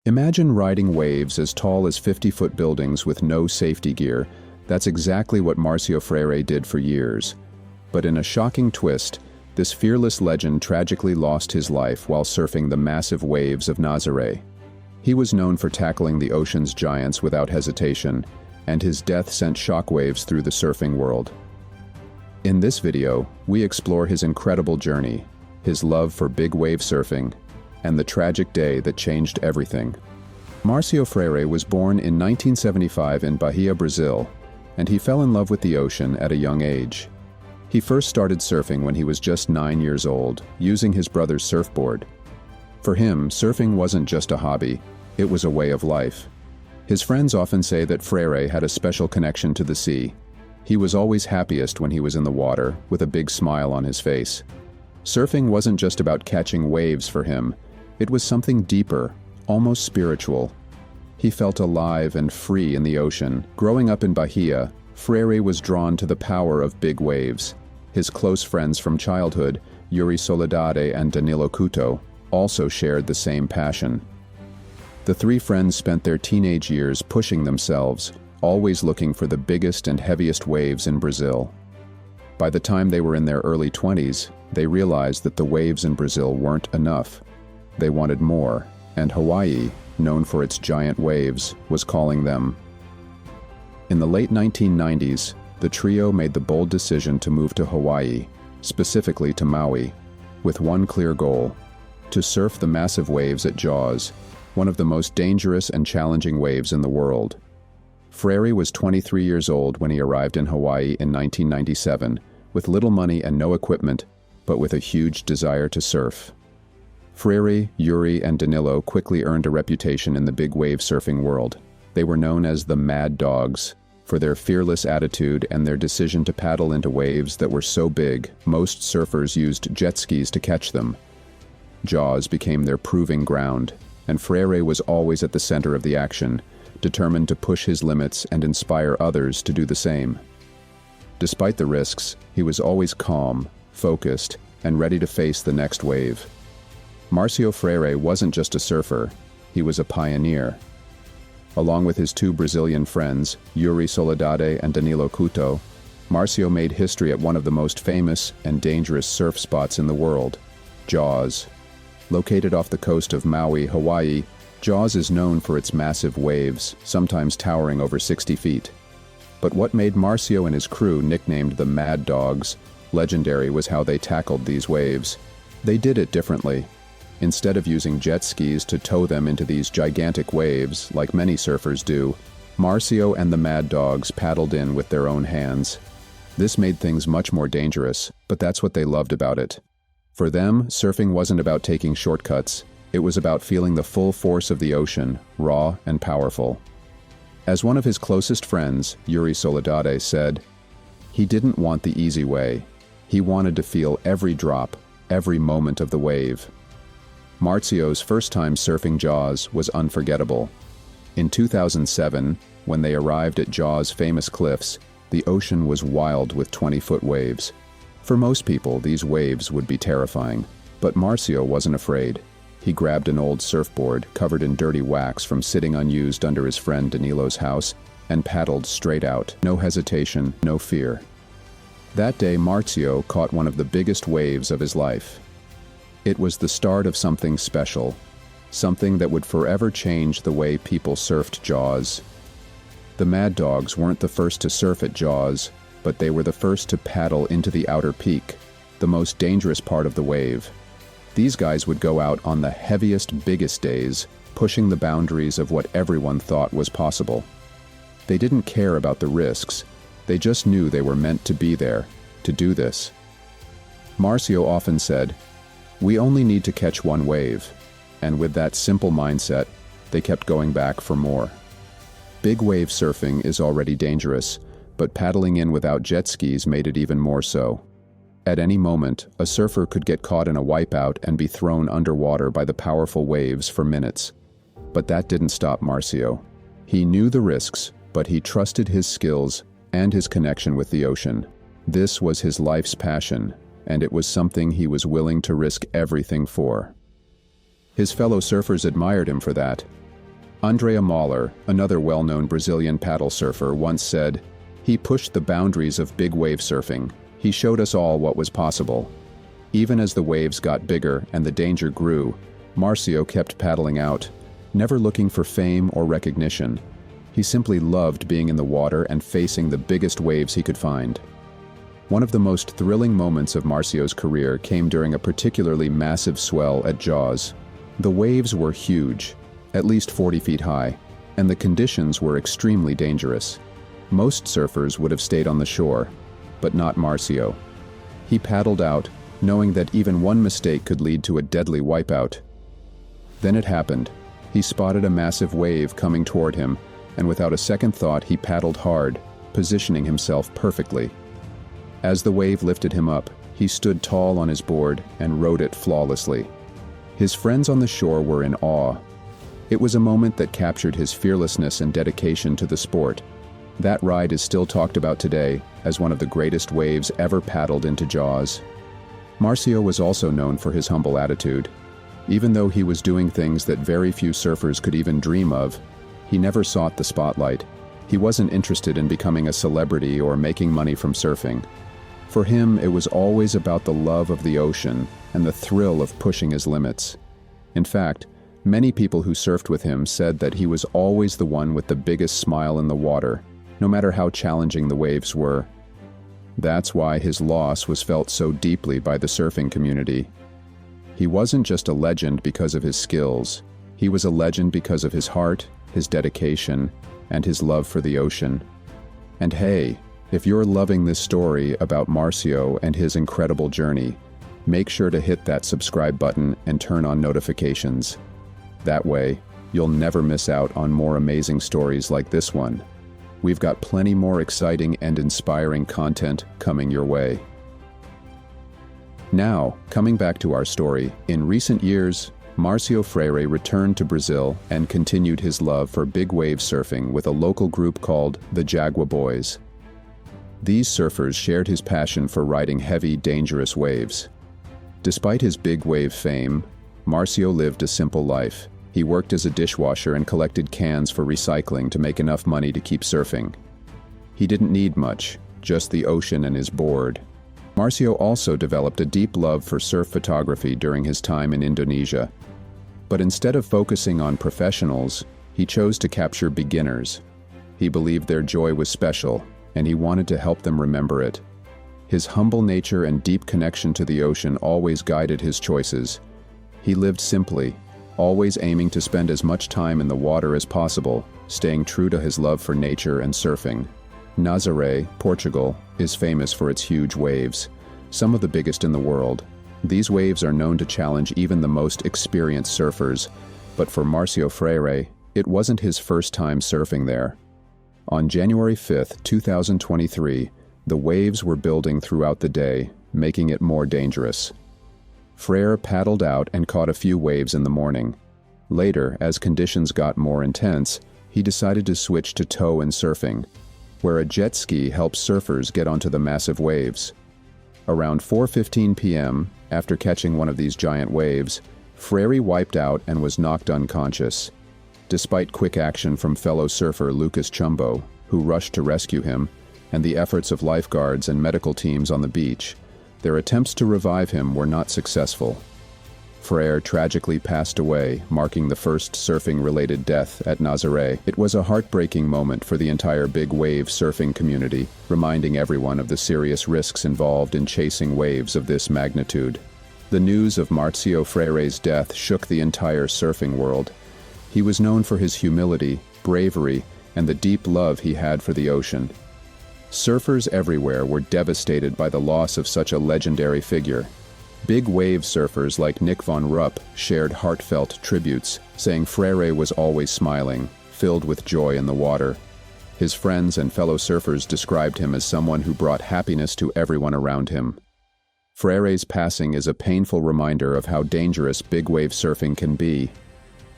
Imagine riding waves as tall as 50-foot buildings with no safety gear. That's exactly what Márcio Freire did for years. But in a shocking twist, this fearless legend tragically lost his life while surfing the massive waves of Nazaré. He was known for tackling the ocean's giants without hesitation, and his death sent shockwaves through the surfing world. In this video, we explore his incredible journey, his love for big wave surfing, and the tragic day that changed everything. Márcio Freire was born in 1975 in Bahia, Brazil, and he fell in love with the ocean at a young age. He first started surfing when he was just 9 years old, using his brother's surfboard. For him, surfing wasn't just a hobby, it was a way of life. His friends often say that Freire had a special connection to the sea. He was always happiest when he was in the water, with a big smile on his face. Surfing wasn't just about catching waves for him, it was something deeper, almost spiritual. He felt alive and free in the ocean. Growing up in Bahia, Freire was drawn to the power of big waves. His close friends from childhood, Yuri Soledade and Danilo Couto, also shared the same passion. The three friends spent their teenage years pushing themselves, always looking for the biggest and heaviest waves in Brazil. By the time they were in their early 20s, they realized that the waves in Brazil weren't enough. They wanted more, and Hawaii, known for its giant waves, was calling them. In the late 1990s, the trio made the bold decision to move to Hawaii, specifically to Maui, with one clear goal: to surf the massive waves at Jaws, one of the most dangerous and challenging waves in the world. Freire was 23 years old when he arrived in Hawaii in 1997, with little money and no equipment, but with a huge desire to surf. Freire, Yuri, and Danilo quickly earned a reputation in the big wave surfing world. They were known as the Mad Dogs, for their fearless attitude and their decision to paddle into waves that were so big, most surfers used jet skis to catch them. Jaws became their proving ground, and Freire was always at the center of the action, determined to push his limits and inspire others to do the same. Despite the risks, he was always calm, focused, and ready to face the next wave. Márcio Freire wasn't just a surfer, he was a pioneer. Along with his two Brazilian friends, Yuri Soledade and Danilo Couto, Márcio made history at one of the most famous and dangerous surf spots in the world, Jaws. Located off the coast of Maui, Hawaii, Jaws is known for its massive waves, sometimes towering over 60 feet. But what made Márcio and his crew, nicknamed the Mad Dogs, legendary was how they tackled these waves. They did it differently. Instead of using jet skis to tow them into these gigantic waves, like many surfers do, Márcio and the Mad Dogs paddled in with their own hands. This made things much more dangerous, but that's what they loved about it. For them, surfing wasn't about taking shortcuts, it was about feeling the full force of the ocean, raw and powerful. As one of his closest friends, Yuri Soledade, said, he didn't want the easy way. He wanted to feel every drop, every moment of the wave. Márcio's first time surfing Jaws was unforgettable. In 2007, when they arrived at Jaws' famous cliffs, the ocean was wild with 20-foot waves. For most people, these waves would be terrifying, but Márcio wasn't afraid. He grabbed an old surfboard covered in dirty wax from sitting unused under his friend Danilo's house and paddled straight out, no hesitation, no fear. That day, Márcio caught one of the biggest waves of his life. It was the start of something special, something that would forever change the way people surfed Jaws. The Mad Dogs weren't the first to surf at Jaws, but they were the first to paddle into the outer peak, the most dangerous part of the wave. These guys would go out on the heaviest, biggest days, pushing the boundaries of what everyone thought was possible. They didn't care about the risks, they just knew they were meant to be there, to do this. Márcio often said, "We only need to catch one wave," and with that simple mindset, they kept going back for more. Big wave surfing is already dangerous, but paddling in without jet skis made it even more so. At any moment, a surfer could get caught in a wipeout and be thrown underwater by the powerful waves for minutes. But that didn't stop Márcio. He knew the risks, but he trusted his skills and his connection with the ocean. This was his life's passion, and it was something he was willing to risk everything for. His fellow surfers admired him for that. Andrea Mahler, another well-known Brazilian paddle surfer, once said, "He pushed the boundaries of big wave surfing. He showed us all what was possible." Even as the waves got bigger and the danger grew, Marcio kept paddling out, never looking for fame or recognition. He simply loved being in the water and facing the biggest waves he could find. One of the most thrilling moments of Marcio's career came during a particularly massive swell at Jaws. The waves were huge, at least 40 feet high, and the conditions were extremely dangerous. Most surfers would have stayed on the shore, but not Marcio. He paddled out, knowing that even one mistake could lead to a deadly wipeout. Then it happened. He spotted a massive wave coming toward him, and without a second thought he paddled hard, positioning himself perfectly. As the wave lifted him up, he stood tall on his board and rode it flawlessly. His friends on the shore were in awe. It was a moment that captured his fearlessness and dedication to the sport. That ride is still talked about today as one of the greatest waves ever paddled into Jaws. Marcio was also known for his humble attitude. Even though he was doing things that very few surfers could even dream of, he never sought the spotlight. He wasn't interested in becoming a celebrity or making money from surfing. For him, it was always about the love of the ocean and the thrill of pushing his limits. In fact, many people who surfed with him said that he was always the one with the biggest smile in the water, no matter how challenging the waves were. That's why his loss was felt so deeply by the surfing community. He wasn't just a legend because of his skills. He was a legend because of his heart, his dedication, and his love for the ocean. And hey, if you're loving this story about Marcio and his incredible journey, make sure to hit that subscribe button and turn on notifications. That way, you'll never miss out on more amazing stories like this one. We've got plenty more exciting and inspiring content coming your way. Now, coming back to our story, in recent years, Márcio Freire returned to Brazil and continued his love for big wave surfing with a local group called the Jaguar Boys. These surfers shared his passion for riding heavy, dangerous waves. Despite his big wave fame, Marcio lived a simple life. He worked as a dishwasher and collected cans for recycling to make enough money to keep surfing. He didn't need much, just the ocean and his board. Marcio also developed a deep love for surf photography during his time in Indonesia. But instead of focusing on professionals, he chose to capture beginners. He believed their joy was special, and he wanted to help them remember it. His humble nature and deep connection to the ocean always guided his choices. He lived simply, always aiming to spend as much time in the water as possible, staying true to his love for nature and surfing. Nazaré, Portugal, is famous for its huge waves, some of the biggest in the world. These waves are known to challenge even the most experienced surfers, but for Márcio Freire, it wasn't his first time surfing there. On January 5, 2023, the waves were building throughout the day, making it more dangerous. Freire paddled out and caught a few waves in the morning. Later, as conditions got more intense, he decided to switch to tow and surfing, where a jet ski helps surfers get onto the massive waves. Around 4:15 p.m., after catching one of these giant waves, Freire wiped out and was knocked unconscious. Despite quick action from fellow surfer Lucas Chumbo, who rushed to rescue him, and the efforts of lifeguards and medical teams on the beach, their attempts to revive him were not successful. Freire tragically passed away, marking the first surfing-related death at Nazaré. It was a heartbreaking moment for the entire big wave surfing community, reminding everyone of the serious risks involved in chasing waves of this magnitude. The news of Márcio Freire's death shook the entire surfing world. He was known for his humility, bravery, and the deep love he had for the ocean. Surfers everywhere were devastated by the loss of such a legendary figure. Big wave surfers like Nick von Rupp shared heartfelt tributes, saying Freire was always smiling, filled with joy in the water. His friends and fellow surfers described him as someone who brought happiness to everyone around him. Freire's passing is a painful reminder of how dangerous big wave surfing can be.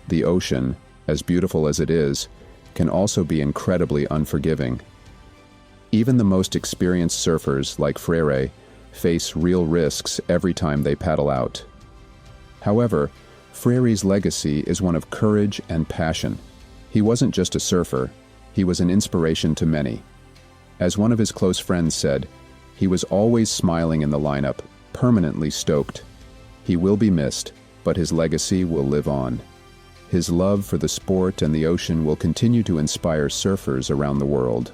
The ocean, as beautiful as it is, can also be incredibly unforgiving. Even the most experienced surfers, like Freire, face real risks every time they paddle out. However, Freire's legacy is one of courage and passion. He wasn't just a surfer, he was an inspiration to many. As one of his close friends said, he was always smiling in the lineup, permanently stoked. He will be missed, but his legacy will live on. His love for the sport and the ocean will continue to inspire surfers around the world.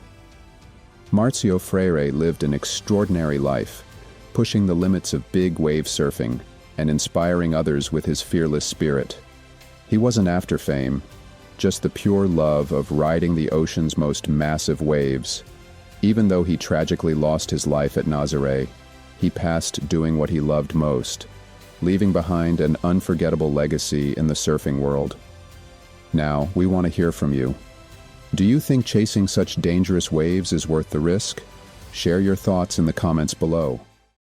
Márcio Freire lived an extraordinary life, pushing the limits of big wave surfing and inspiring others with his fearless spirit. He wasn't after fame, just the pure love of riding the ocean's most massive waves. Even though he tragically lost his life at Nazaré, he passed doing what he loved most, leaving behind an unforgettable legacy in the surfing world. Now, we want to hear from you. Do you think chasing such dangerous waves is worth the risk? Share your thoughts in the comments below.